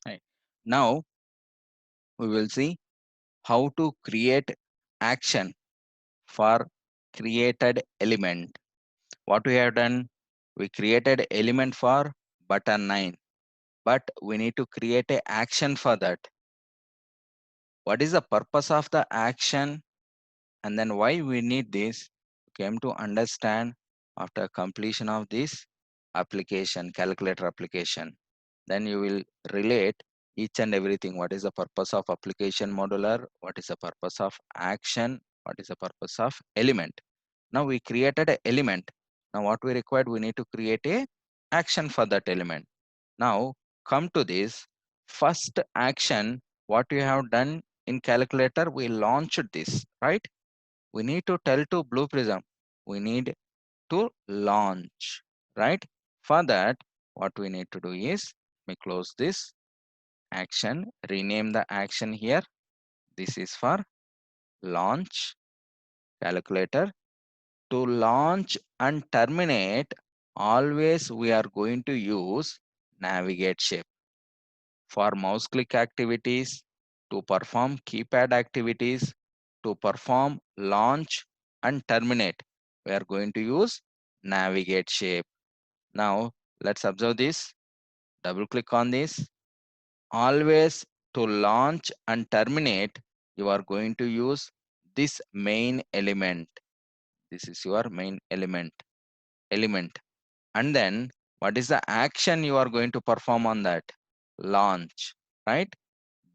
Right. Now we will see how to create action for created element. What we have done, we created element for button 9, but we need to create a action for that. What is the purpose of the action and then why we need this? Came to understand after completion of this application, calculator application. Then you will relate each and everything. What is the purpose of application modular? What is the purpose of action? What is the purpose of element? Now we created an element. Now what we required, we need to create a action for that element. Now come to this first action. What we have done in calculator, we launched this, right? We need to tell to Blue Prism, we need to launch, right? For that, what we need to do is, we close this action, rename the action here. This is for launch calculator. To launch and terminate, always we are going to use navigate shape. For mouse click activities, to perform keypad activities, to perform launch and terminate, we are going to use navigate shape. Now let's observe this. Double click on this. Always to launch and terminate, you are going to use this main element. This is your main element. And then what is the action you are going to perform on that? Launch, right?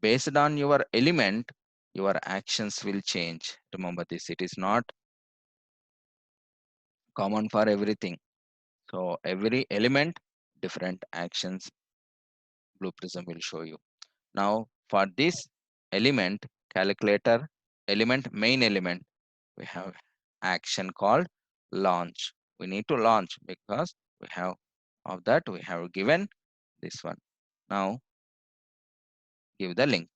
Based on your element, your actions will change. Remember this, it is not common for everything. So every element, different actions Blue Prism will show you. Now for this element calculator, element main element, we have action called launch. We need to launch because we have of that we have given this one. Now give the link.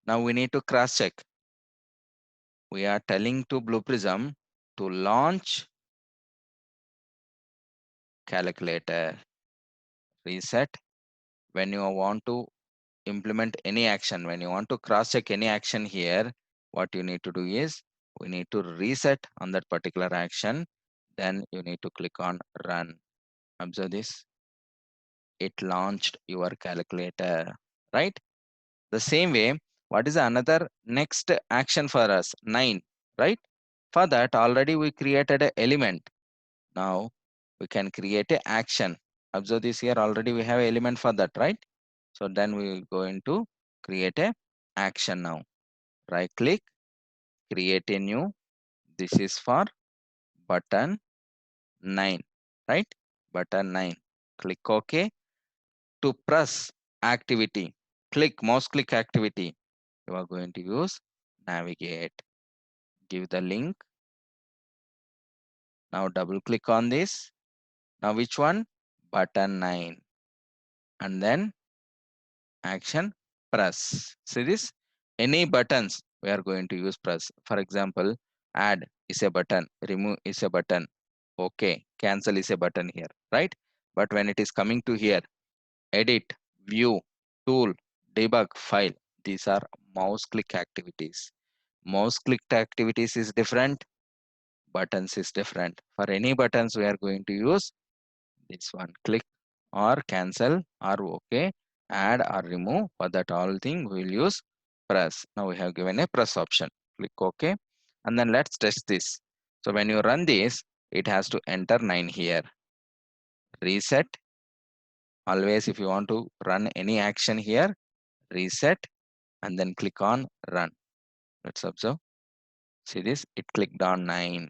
Now we need to cross check. We are telling to Blue Prism to launch calculator. Reset. When you want to implement any action, when you want to cross check any action here, what you need to do is we need to reset on that particular action. Then you need to click on run. Observe this. It launched your calculator, right? The same way, what is another next action for us? 9, right? For that, already we created an element. Now we can create a action. Observe this here, already we have element for that, right? So then we will go into create a action now. Right click, create a new. This is for button 9, right? Button 9. Click OK. To press activity, click mouse click activity. You are going to use navigate. Give the link. Now double click on this. Now which one? Button 9. And then action press. See this? Any buttons we are going to use press. For example, add is a button, remove is a button, okay, cancel is a button here, right? But when it is coming to here, edit, view, tool, debug, file, these are mouse click activities. Mouse click activities is different, buttons is different. For any buttons we are going to use this one, click or cancel or okay, add or remove. For that all thing we will use press. Now we have given a press option. Click OK. And then let's test this. So when you run this, it has to enter 9 here. Reset. Always if you want to run any action here, reset and then click on run. Let's observe. See this, it clicked on 9,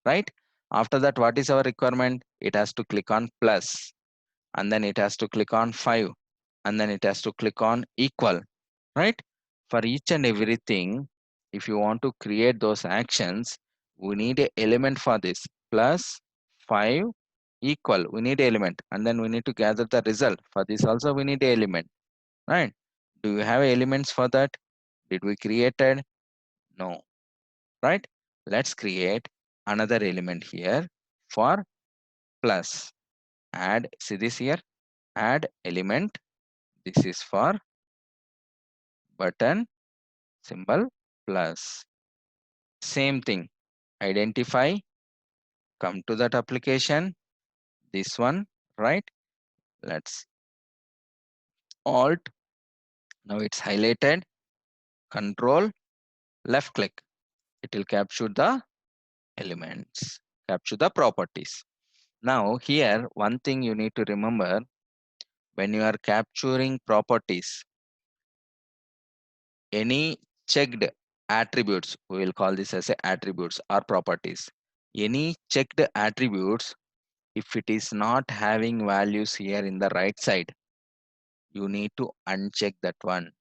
right? After that, what is our requirement? It has to click on plus, and then it has to click on 5, and then it has to click on equal, right? For each and everything, if you want to create those actions, we need a element for this. Plus 5 equal, we need element, and then we need to gather the result. For this also we need a element, right? Do you have elements for that? Did we created? No, right? Let's create another element here for plus. Add, see this here, add element, This is for button symbol plus. Same thing. Identify, come to that application. This one, right? Let's Alt. Now it's highlighted. Control, left click. It will capture the elements, capture the properties. Now here, one thing you need to remember, when you are capturing properties, any checked attributes, we will call this as a attributes or properties. Any checked attributes, if it is not having values here in the right side, you need to uncheck that one.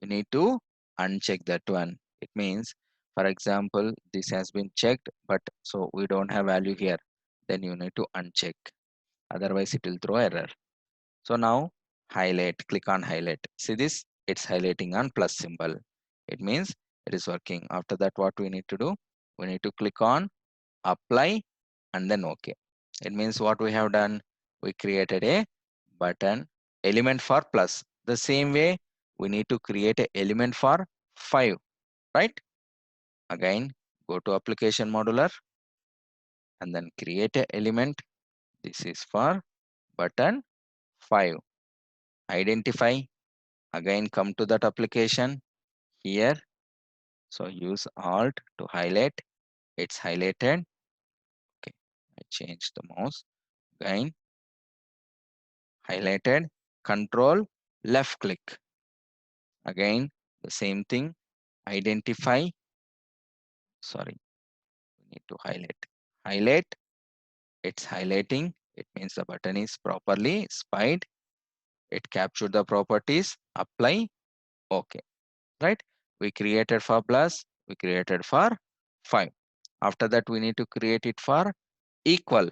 You need to uncheck that one. It means, for example, this has been checked, but so we don't have value here. Then you need to uncheck. Otherwise, it will throw error. So now highlight, click on highlight. See this? It's highlighting on plus symbol. It means it is working. After that, what we need to do? We need to click on apply and then OK. It means what we have done? We created a button element for plus. The same way we need to create a element for 5, right? Again, go to application modular and then create a element. This is for button 5. Identify. Again, come to that application here. So use Alt to highlight. It's highlighted. Okay, I change the mouse. Again, highlighted. Control, left click. Again, the same thing. Identify. Sorry, we need to highlight. Highlight. It's highlighting. It means the button is properly spied. It captured the properties. Apply. Okay, right? We created for plus. We created for 5. After that, we need to create it for equal.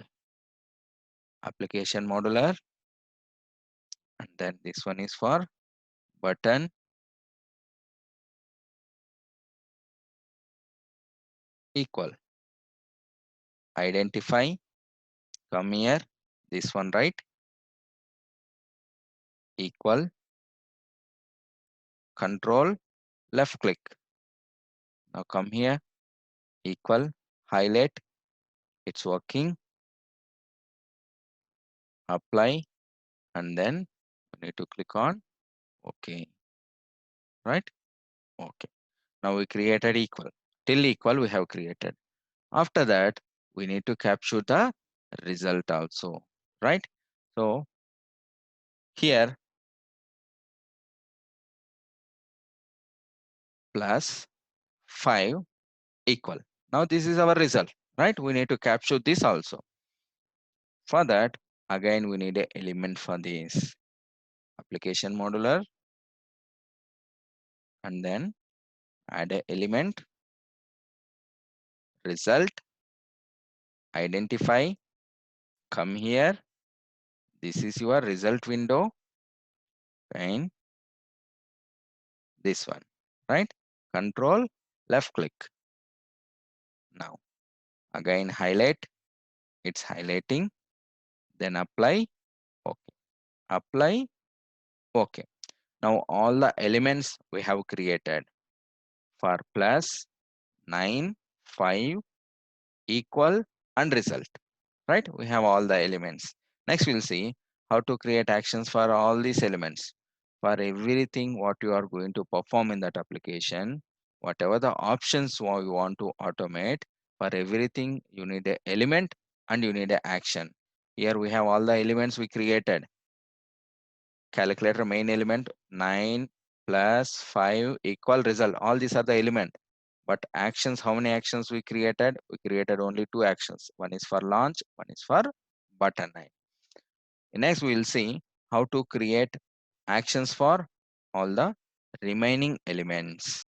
Application modular. And then this one is for button equal. Identify. Come here. This one, right? Equal. Control. Left click. Now come here. Equal. Highlight. It's working. Apply. And then we need to click on OK. Right? OK. Now we created equal. Till equal we have created. After that, we need to capture the result also. Right? So here plus 5 equal. Now this is our result, right? We need to capture this also. For that, again, we need an element for this. Application modular. And then add an element. Result. Identify. Come here. This is your result window. And this one, right? Control, left click. Now, again, highlight. It's highlighting. Then apply. Okay. Apply. Okay. Now, all the elements we have created for plus 9, 5, equal, and result, right? We have all the elements. Next, we'll see how to create actions for all these elements. For everything what you are going to perform in that application, whatever the options you want to automate, for everything you need an element and you need an action. Here we have all the elements we created. Calculator main element 9 plus 5 equal result. All these are the element. But actions, how many actions we created? We created only 2 actions. One is for launch, one is for button 9. Next, we will see how to create actions for all the remaining elements.